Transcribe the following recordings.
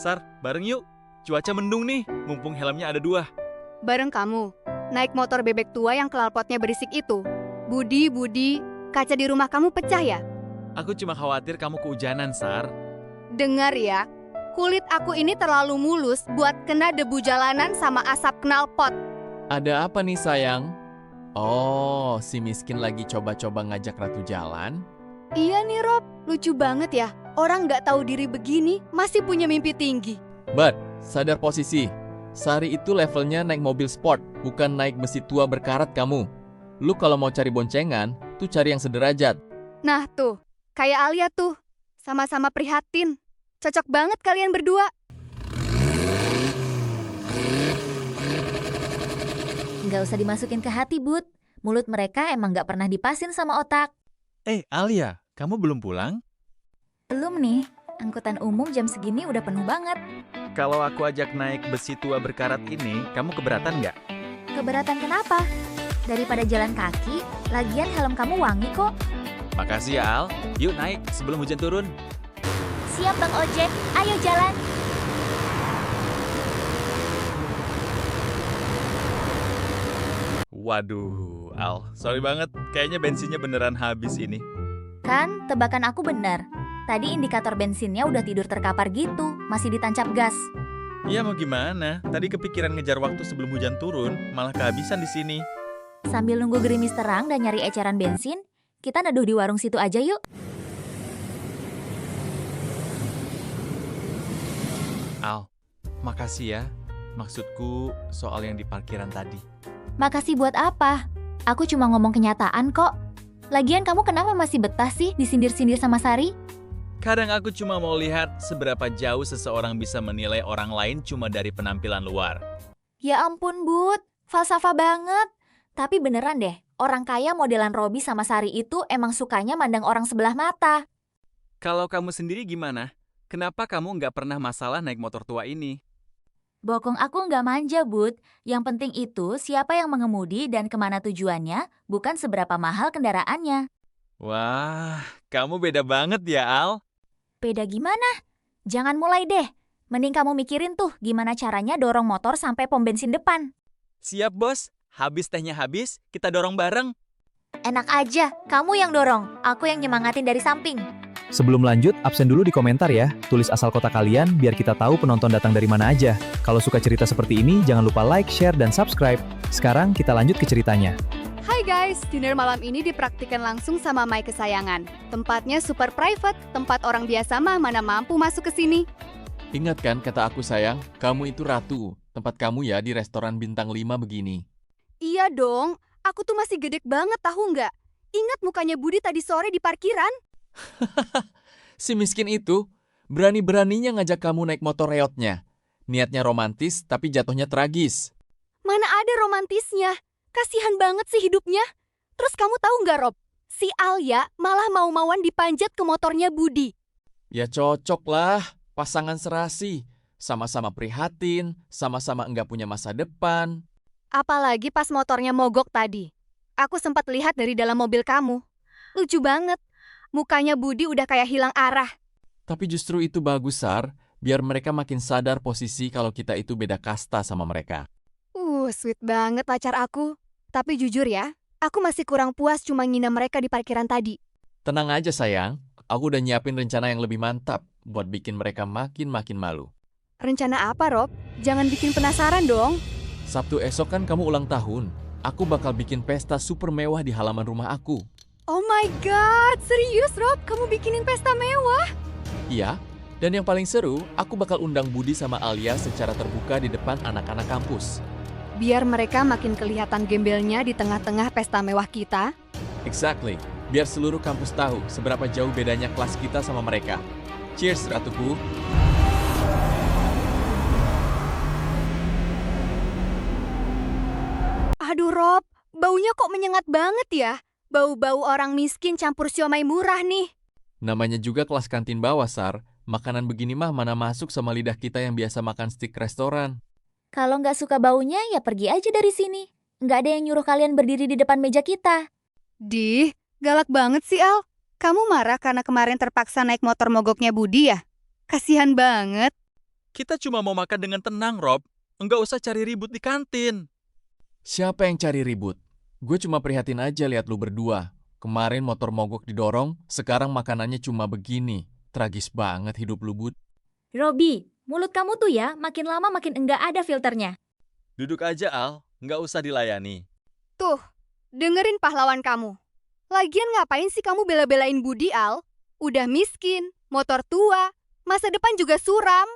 Sar, bareng yuk. Cuaca mendung nih, mumpung helmnya ada 2. Bareng kamu, naik motor bebek tua yang knalpotnya berisik itu. Budi, kaca di rumah kamu pecah ya? Aku cuma khawatir kamu kehujanan, Sar. Dengar ya, kulit aku ini terlalu mulus buat kena debu jalanan sama asap knalpot. Ada apa nih sayang? Oh, si miskin lagi coba-coba ngajak Ratu jalan? Iya nih Rob, lucu banget ya. Orang nggak tahu diri begini masih punya mimpi tinggi. But, sadar posisi. Sari itu levelnya naik mobil sport, bukan naik besi tua berkarat kamu. Lu kalau mau cari boncengan, tuh cari yang sederajat. Nah tuh, kayak Alia tuh, sama-sama prihatin. Cocok banget kalian berdua. Nggak usah dimasukin ke hati, Bud. Mulut mereka emang nggak pernah dipasin sama otak. Alia, kamu belum pulang? Belum nih, angkutan umum jam segini udah penuh banget. Kalau aku ajak naik besi tua berkarat ini, kamu keberatan nggak? Keberatan kenapa? Daripada jalan kaki, lagian helm kamu wangi kok. Makasih ya, Al. Yuk naik sebelum hujan turun. Siap Bang Ojek, ayo jalan. Waduh, Al. Sorry banget, kayaknya bensinnya beneran habis ini. Kan, tebakan aku benar. Tadi indikator bensinnya udah tidur terkapar gitu, masih ditancap gas. Ya mau gimana? Tadi kepikiran ngejar waktu sebelum hujan turun, malah kehabisan di sini. Sambil nunggu gerimis terang dan nyari eceran bensin, kita neduh di warung situ aja yuk. Al, makasih ya. Maksudku soal yang di parkiran tadi. Makasih buat apa? Aku cuma ngomong kenyataan kok. Lagian kamu kenapa masih betah sih disindir-sindir sama Sari? Kadang aku cuma mau lihat seberapa jauh seseorang bisa menilai orang lain cuma dari penampilan luar. Ya ampun Bud, falsafah banget. Tapi beneran deh, orang kaya modelan Robby sama Sari itu emang sukanya mandang orang sebelah mata. Kalau kamu sendiri gimana? Kenapa kamu nggak pernah masalah naik motor tua ini? Bokong aku nggak manja Bud, yang penting itu siapa yang mengemudi dan kemana tujuannya, bukan seberapa mahal kendaraannya. Wah, kamu beda banget ya, Al. Beda gimana? Jangan mulai deh. Mending kamu mikirin tuh gimana caranya dorong motor sampai pom bensin depan. Siap, Bos. Habis tehnya habis, kita dorong bareng. Enak aja, kamu yang dorong, aku yang nyemangatin dari samping. Sebelum lanjut, absen dulu di komentar ya. Tulis asal kota kalian biar kita tahu penonton datang dari mana aja. Kalau suka cerita seperti ini, jangan lupa like, share, dan subscribe. Sekarang kita lanjut ke ceritanya. Hai guys, dinner malam ini dipraktikkan langsung sama Mai kesayangan. Tempatnya super private, tempat orang biasa mah mana mampu masuk ke sini. Ingat kan kata aku sayang, kamu itu ratu. Tempat kamu ya di restoran bintang 5 begini. Iya dong, aku tuh masih gede banget tahu nggak? Ingat mukanya Budi tadi sore di parkiran? Si miskin itu berani-beraninya ngajak kamu naik motor reotnya. Niatnya romantis tapi jatuhnya tragis. Mana ada romantisnya? Kasihan banget sih hidupnya. Terus kamu tahu nggak Rob? Si Alia malah mau-mauan dipanjat ke motornya Budi. Ya cocok lah, pasangan serasi. Sama-sama prihatin, sama-sama enggak punya masa depan. Apalagi pas motornya mogok tadi. Aku sempat lihat dari dalam mobil kamu. Lucu banget. Mukanya Budi udah kayak hilang arah. Tapi justru itu bagus, Sar. Biar mereka makin sadar posisi kalau kita itu beda kasta sama mereka. Sweet banget pacar aku. Tapi jujur ya, aku masih kurang puas cuma nginep mereka di parkiran tadi. Tenang aja sayang, aku udah nyiapin rencana yang lebih mantap buat bikin mereka makin malu. Rencana apa, Rob? Jangan bikin penasaran dong. Sabtu esok kan kamu ulang tahun. Aku bakal bikin pesta super mewah di halaman rumah aku. Oh my God, serius Rob? Kamu bikinin pesta mewah? Iya, dan yang paling seru, aku bakal undang Budi sama Alia secara terbuka di depan anak-anak kampus. Biar mereka makin kelihatan gembelnya di tengah-tengah pesta mewah kita. Exactly, biar seluruh kampus tahu seberapa jauh bedanya kelas kita sama mereka. Cheers, Ratuku. Aduh Rob, baunya kok menyengat banget ya? Bau-bau orang miskin campur siomay murah nih. Namanya juga kelas kantin bawah, Sar. Makanan begini mah mana masuk sama lidah kita yang biasa makan steak restoran. Kalau nggak suka baunya, ya pergi aja dari sini. Nggak ada yang nyuruh kalian berdiri di depan meja kita. Dih, galak banget sih Al. Kamu marah karena kemarin terpaksa naik motor mogoknya Budi ya? Kasihan banget. Kita cuma mau makan dengan tenang, Rob. Enggak usah cari ribut di kantin. Siapa yang cari ribut? Gue cuma prihatin aja lihat lu berdua. Kemarin motor mogok didorong, sekarang makanannya cuma begini. Tragis banget hidup lu, Bud. Robi, mulut kamu tuh ya makin lama makin enggak ada filternya. Duduk aja, Al. Enggak usah dilayani. Tuh, dengerin pahlawan kamu. Lagian ngapain sih kamu bela-belain Budi, Al? Udah miskin, motor tua, masa depan juga suram.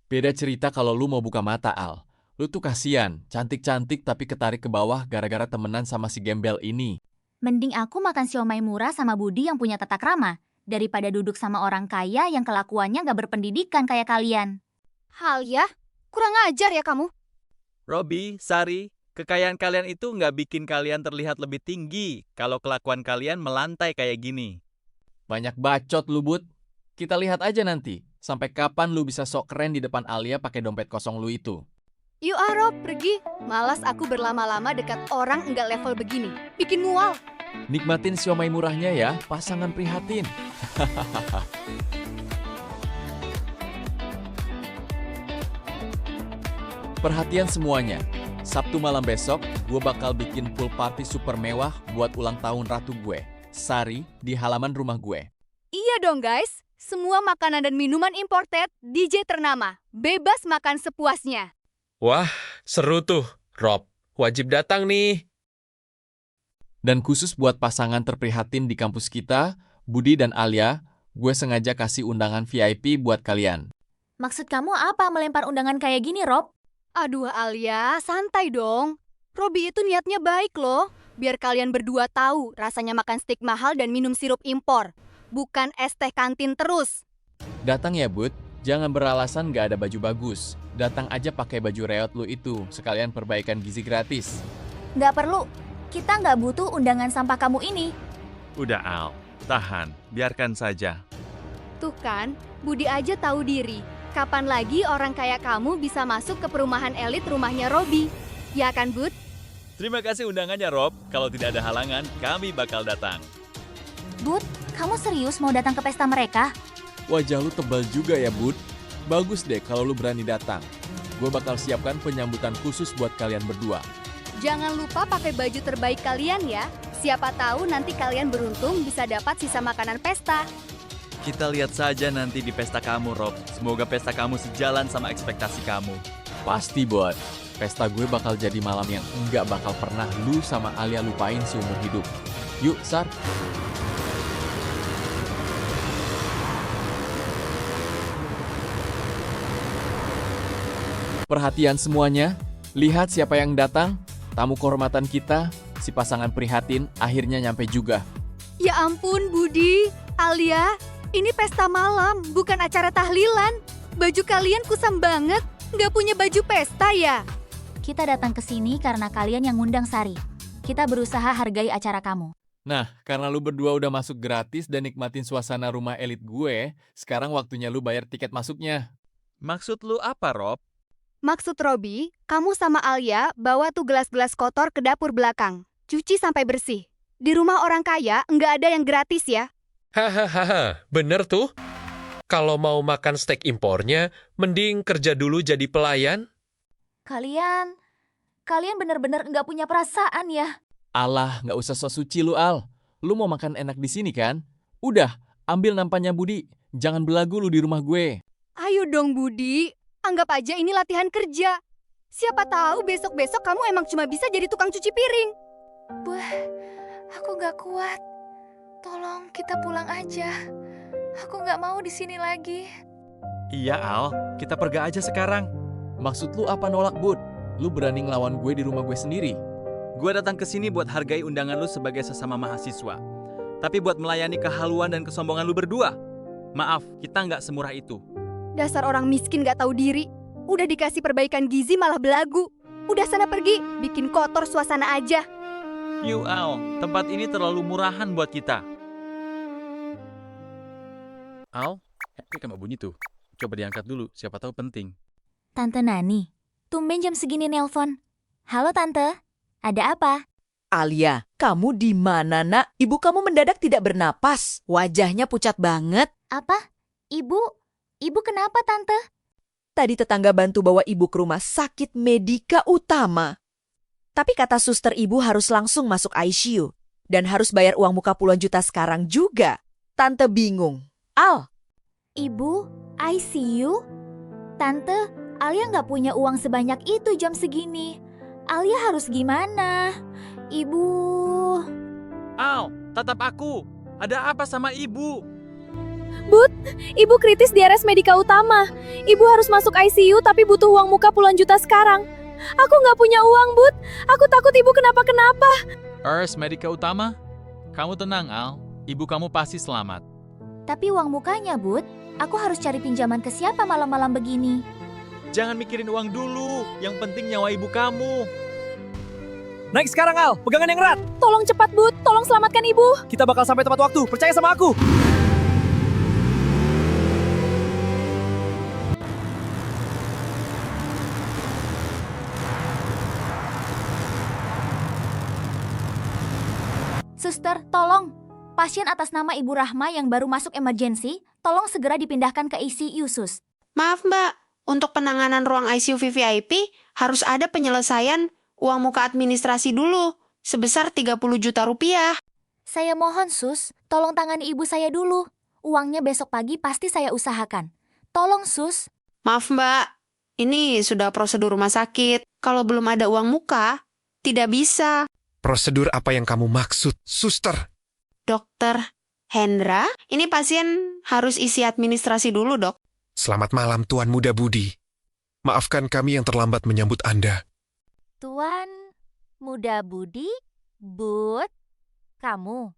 Beda cerita kalau lu mau buka mata, Al. Lu tuh kasihan, cantik-cantik tapi ketarik ke bawah gara-gara temenan sama si gembel ini. Mending aku makan siomay murah sama Budi yang punya tata krama, daripada duduk sama orang kaya yang kelakuannya gak berpendidikan kayak kalian. Alia, kurang ajar ya kamu. Robi, Sari, kekayaan kalian itu nggak bikin kalian terlihat lebih tinggi kalau kelakuan kalian melantai kayak gini. Banyak bacot lu, Bud. Kita lihat aja nanti, sampai kapan lu bisa sok keren di depan Alia pakai dompet kosong lu itu. Yuk Rob, pergi. Malas aku berlama-lama dekat orang enggak level begini. Bikin mual. Nikmatin siomay murahnya ya, pasangan prihatin. Perhatian semuanya. Sabtu malam besok, gue bakal bikin pool party super mewah buat ulang tahun ratu gue, Sari, di halaman rumah gue. Iya dong guys. Semua makanan dan minuman imported, DJ ternama. Bebas makan sepuasnya. Wah, seru tuh, Rob. Wajib datang nih. Dan khusus buat pasangan terprihatin di kampus kita, Budi dan Alia, gue sengaja kasih undangan VIP buat kalian. Maksud kamu apa melempar undangan kayak gini, Rob? Aduh Alia, santai dong. Robi itu niatnya baik loh. Biar kalian berdua tahu rasanya makan steak mahal dan minum sirup impor. Bukan es teh kantin terus. Datang ya, Bud. Jangan beralasan gak ada baju bagus. Datang aja pakai baju reot lu itu, sekalian perbaikan gizi gratis. Nggak perlu. Kita nggak butuh undangan sampah kamu ini. Udah, Al. Tahan. Biarkan saja. Tuh kan, Budi aja tahu diri. Kapan lagi orang kayak kamu bisa masuk ke perumahan elit rumahnya Robi? Ya kan, Bud? Terima kasih undangannya, Rob. Kalau tidak ada halangan, kami bakal datang. Bud, kamu serius mau datang ke pesta mereka? Wajah lu tebal juga ya, Bud. Bagus deh kalau lu berani datang. Gue bakal siapkan penyambutan khusus buat kalian berdua. Jangan lupa pakai baju terbaik kalian ya. Siapa tahu nanti kalian beruntung bisa dapat sisa makanan pesta. Kita lihat saja nanti di pesta kamu, Rob. Semoga pesta kamu sejalan sama ekspektasi kamu. Pasti, Bud. Pesta gue bakal jadi malam yang enggak bakal pernah lu sama Alia lupain seumur hidup. Yuk, Sar. Perhatian semuanya, lihat siapa yang datang. Tamu kehormatan kita, si pasangan prihatin, akhirnya nyampe juga. Ya ampun, Budi, Alia, ini pesta malam, bukan acara tahlilan. Baju kalian kusam banget, nggak punya baju pesta ya? Kita datang ke sini karena kalian yang ngundang Sari. Kita berusaha hargai acara kamu. Nah, karena lu berdua udah masuk gratis dan nikmatin suasana rumah elit gue, sekarang waktunya lu bayar tiket masuknya. Maksud lu apa, Rob? Maksud Robi, kamu sama Alia bawa tuh gelas-gelas kotor ke dapur belakang. Cuci sampai bersih. Di rumah orang kaya nggak ada yang gratis ya. Hahaha, bener tuh. Kalau mau makan steak impornya, mending kerja dulu jadi pelayan. Kalian bener-bener nggak punya perasaan ya. Alah, nggak usah sok suci lu, Al. Lu mau makan enak di sini kan? Udah, ambil nampannya Budi. Jangan belagu lu di rumah gue. Ayo dong Budi, anggap aja ini latihan kerja. Siapa tahu besok-besok kamu emang cuma bisa jadi tukang cuci piring. Aku gak kuat. Tolong kita pulang aja. Aku gak mau di sini lagi. Iya, Al. Kita pergi aja sekarang. Maksud lu apa nolak, Bud? Lu berani ngelawan gue di rumah gue sendiri? Gue datang ke sini buat hargai undangan lu sebagai sesama mahasiswa. Tapi buat melayani kehaluan dan kesombongan lu berdua. Maaf, kita nggak semurah itu. Dasar orang miskin gak tahu diri. Udah dikasih perbaikan gizi malah belagu. Udah sana pergi, bikin kotor suasana aja. Yuk, Al. Tempat ini terlalu murahan buat kita. Al, kenapa bunyi tuh? Coba diangkat dulu, siapa tahu penting. Tante Nani, tumben jam segini nelpon. Halo Tante, ada apa? Alia, kamu di mana, Nak? Ibu kamu mendadak tidak bernapas. Wajahnya pucat banget. Apa? Ibu kenapa Tante? Tadi tetangga bantu bawa ibu ke rumah sakit Medika Utama. Tapi kata suster ibu harus langsung masuk ICU. Dan harus bayar uang muka puluhan juta sekarang juga. Tante bingung. Al, Ibu, ICU? Tante, Alia nggak punya uang sebanyak itu jam segini. Alia harus gimana? Ibu... Al, tatap aku. Ada apa sama ibu? Ibu kritis di RS Medika Utama. Ibu harus masuk ICU tapi butuh uang muka puluhan juta sekarang. Aku nggak punya uang, Bud. Aku takut ibu kenapa-kenapa. RS Medika Utama? Kamu tenang, Al. Ibu kamu pasti selamat. Tapi uang mukanya, Bud. Aku harus cari pinjaman ke siapa malam-malam begini? Jangan mikirin uang dulu. Yang penting nyawa ibu kamu. Naik sekarang Al, pegangan yang erat. Tolong cepat, Bud. Tolong selamatkan ibu. Kita bakal sampai tepat waktu, percaya sama aku. Suster, tolong. Pasien atas nama Ibu Rahma yang baru masuk emergency, tolong segera dipindahkan ke ICU, Sus. Maaf Mbak, untuk penanganan ruang ICU VVIP harus ada penyelesaian uang muka administrasi dulu, sebesar 30 juta rupiah. Saya mohon, Sus, tolong tangani ibu saya dulu. Uangnya besok pagi pasti saya usahakan. Tolong, Sus. Maaf Mbak, ini sudah prosedur rumah sakit. Kalau belum ada uang muka, tidak bisa. Prosedur apa yang kamu maksud, suster? Dokter Hendra, ini pasien harus isi administrasi dulu, Dok. Selamat malam, Tuan Muda Budi. Maafkan kami yang terlambat menyambut Anda. Tuan Muda Budi, Bud, kamu.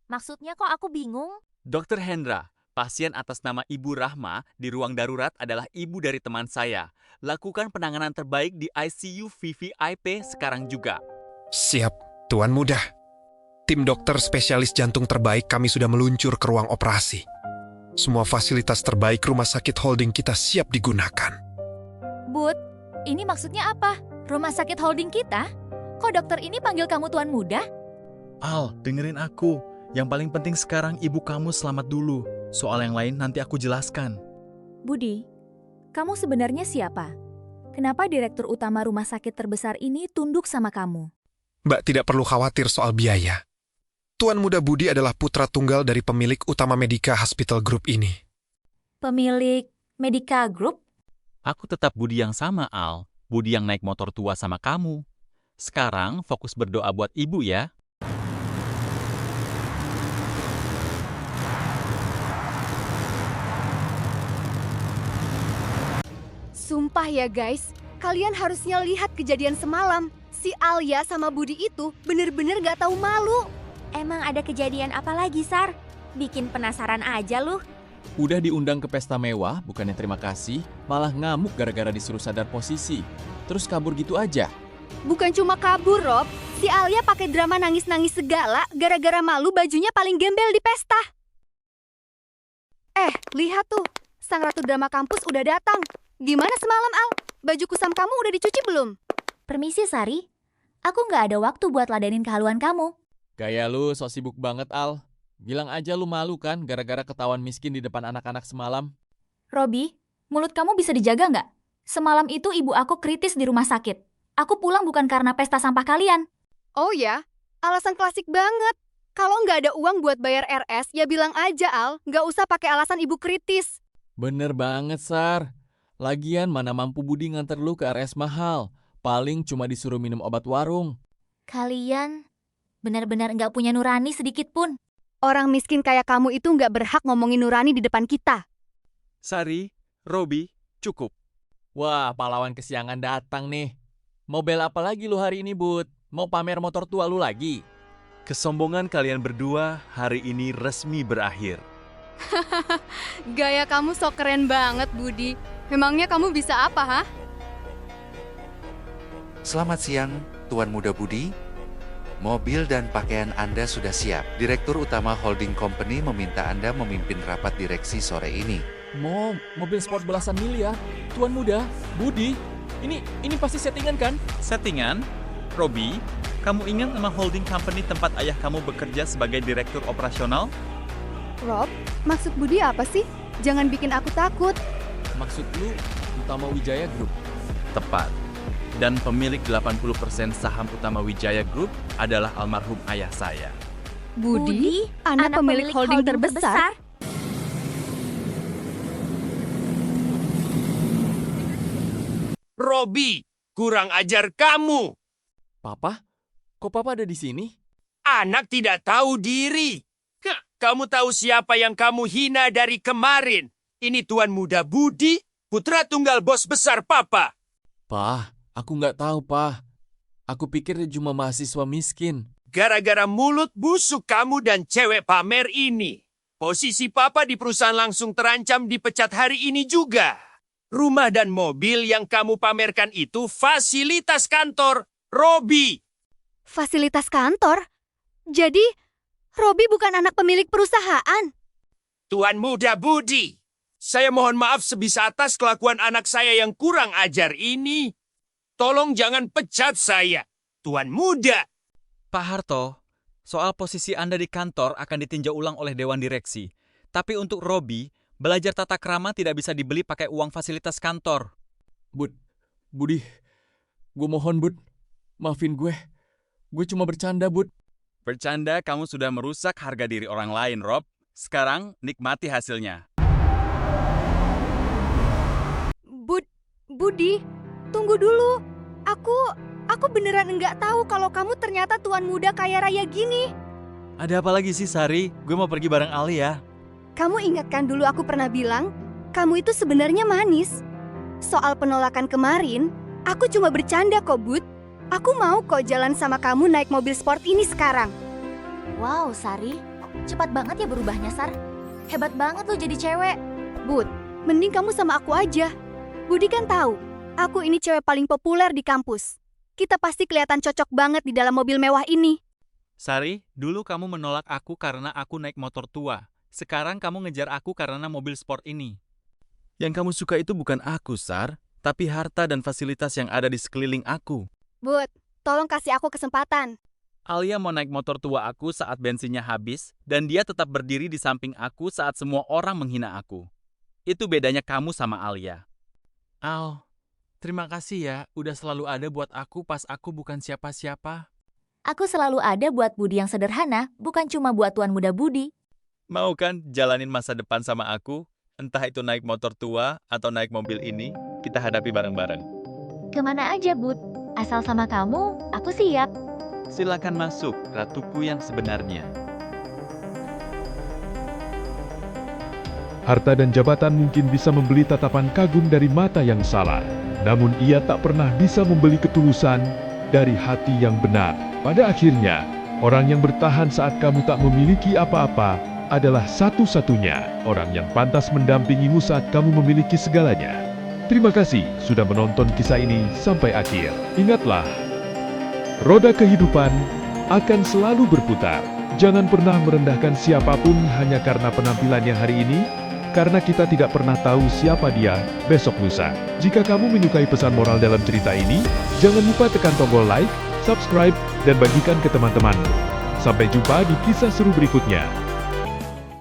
Maksudnya kok aku bingung? Dokter Hendra, pasien atas nama Ibu Rahma di ruang darurat adalah ibu dari teman saya. Lakukan penanganan terbaik di ICU VVIP sekarang juga. Siap, Tuan Muda. Tim dokter spesialis jantung terbaik kami sudah meluncur ke ruang operasi. Semua fasilitas terbaik rumah sakit holding kita siap digunakan. Bud, ini maksudnya apa? Rumah sakit holding kita? Kok dokter ini panggil kamu Tuan Muda? Al, dengerin aku. Yang paling penting sekarang ibu kamu selamat dulu. Soal yang lain nanti aku jelaskan. Budi, kamu sebenarnya siapa? Kenapa direktur utama rumah sakit terbesar ini tunduk sama kamu? Mbak tidak perlu khawatir soal biaya. Tuan Muda Budi adalah putra tunggal dari pemilik utama Medika Hospital Group ini. Pemilik Medika Group? Aku tetap Budi yang sama, Al. Budi yang naik motor tua sama kamu. Sekarang fokus berdoa buat ibu ya. Sumpah ya guys, kalian harusnya lihat kejadian semalam. Si Alia sama Budi itu bener-bener gak tahu malu. Emang ada kejadian apa lagi, Sar? Bikin penasaran aja lu. Udah diundang ke pesta mewah, bukannya terima kasih, malah ngamuk gara-gara disuruh sadar posisi. Terus kabur gitu aja. Bukan cuma kabur, Rob. Si Alia pakai drama nangis-nangis segala gara-gara malu bajunya paling gembel di pesta. Lihat tuh. Sang Ratu Drama Kampus udah datang. Gimana semalam, Al? Baju kusam kamu udah dicuci belum? Permisi, Sari. Aku nggak ada waktu buat ladenin kehaluan kamu. Gaya lu sok sibuk banget, Al. Bilang aja lu malu kan gara-gara ketahuan miskin di depan anak-anak semalam. Robi, mulut kamu bisa dijaga nggak? Semalam itu ibu aku kritis di rumah sakit. Aku pulang bukan karena pesta sampah kalian. Oh ya, alasan klasik banget. Kalau nggak ada uang buat bayar RS, ya bilang aja, Al. Nggak usah pakai alasan ibu kritis. Bener banget, Sar. Lagian mana mampu Budi nganter lu ke RS mahal. Paling cuma disuruh minum obat warung. Kalian benar-benar nggak punya nurani sedikit pun. Orang miskin kayak kamu itu nggak berhak ngomongin nurani di depan kita. Sari, Robi, cukup. Wah, pahlawan kesiangan datang nih. Mau bela apa lagi lu hari ini, Bud? Mau pamer motor tua lu lagi? Kesombongan kalian berdua hari ini resmi berakhir. Gaya kamu sok keren banget, Budi. Memangnya kamu bisa apa, ha? Selamat siang, Tuan Muda Budi. Mobil dan pakaian Anda sudah siap. Direktur Utama Holding Company meminta Anda memimpin rapat direksi sore ini. Mobil sport belasan miliar. Tuan Muda, Budi, ini pasti settingan kan? Settingan? Robi, kamu ingat nama holding company tempat ayah kamu bekerja sebagai direktur operasional? Rob, maksud Budi apa sih? Jangan bikin aku takut. Maksud lu, Utama Wijaya Group. Tepat. Dan pemilik 80% saham Utama Wijaya Group adalah almarhum ayah saya. Budi, anak pemilik holding terbesar. Robi, kurang ajar kamu. Papa? Kok Papa ada di sini? Anak tidak tahu diri. Hah, kamu tahu siapa yang kamu hina dari kemarin? Ini Tuan Muda Budi, putra tunggal bos besar Papa. Pa, aku nggak tahu, Pa. Aku pikir dia cuma mahasiswa miskin. Gara-gara mulut busuk kamu dan cewek pamer ini. Posisi Papa di perusahaan langsung terancam dipecat hari ini juga. Rumah dan mobil yang kamu pamerkan itu fasilitas kantor Robi. Fasilitas kantor? Jadi, Robi bukan anak pemilik perusahaan. Tuan Muda Budi, saya mohon maaf sebisa atas kelakuan anak saya yang kurang ajar ini. Tolong jangan pecat saya, Tuan Muda. Pak Harto, soal posisi Anda di kantor akan ditinjau ulang oleh Dewan Direksi. Tapi untuk Robi, belajar tata krama tidak bisa dibeli pakai uang fasilitas kantor. Budi, gue mohon, Bud. Maafin gue. Gue cuma bercanda, Bud. Bercanda kamu sudah merusak harga diri orang lain, Rob. Sekarang nikmati hasilnya. Budi, tunggu dulu. Aku beneran nggak tahu kalau kamu ternyata tuan muda kaya raya gini. Ada apa lagi sih, Sari? Gue mau pergi bareng Alia. Kamu ingatkan dulu aku pernah bilang, kamu itu sebenarnya manis. Soal penolakan kemarin, aku cuma bercanda kok, Bud. Aku mau kok jalan sama kamu naik mobil sport ini sekarang. Wow, Sari. Cepat banget ya berubahnya, Sar. Hebat banget lo jadi cewek. Bud, mending kamu sama aku aja. Budi kan tahu, aku ini cewek paling populer di kampus. Kita pasti kelihatan cocok banget di dalam mobil mewah ini. Sari, dulu kamu menolak aku karena aku naik motor tua. Sekarang kamu ngejar aku karena mobil sport ini. Yang kamu suka itu bukan aku, Sar, tapi harta dan fasilitas yang ada di sekeliling aku. Bud, tolong kasih aku kesempatan. Alia mau naik motor tua aku saat bensinnya habis, dan dia tetap berdiri di samping aku saat semua orang menghina aku. Itu bedanya kamu sama Alia. Al, terima kasih ya, udah selalu ada buat aku pas aku bukan siapa-siapa. Aku selalu ada buat Budi yang sederhana, bukan cuma buat Tuan Muda Budi. Mau kan jalanin masa depan sama aku? Entah itu naik motor tua atau naik mobil ini, kita hadapi bareng-bareng. Kemana aja, Bud? Asal sama kamu, aku siap. Silakan masuk, ratuku yang sebenarnya. Harta dan jabatan mungkin bisa membeli tatapan kagum dari mata yang salah, namun ia tak pernah bisa membeli ketulusan dari hati yang benar. Pada akhirnya, orang yang bertahan saat kamu tak memiliki apa-apa adalah satu-satunya orang yang pantas mendampingimu saat kamu memiliki segalanya. Terima kasih sudah menonton kisah ini sampai akhir. Ingatlah, roda kehidupan akan selalu berputar. Jangan pernah merendahkan siapapun hanya karena penampilannya hari ini, karena kita tidak pernah tahu siapa dia besok lusa. Jika kamu menyukai pesan moral dalam cerita ini, jangan lupa tekan tombol like, subscribe, dan bagikan ke teman-temanmu. Sampai jumpa di kisah seru berikutnya.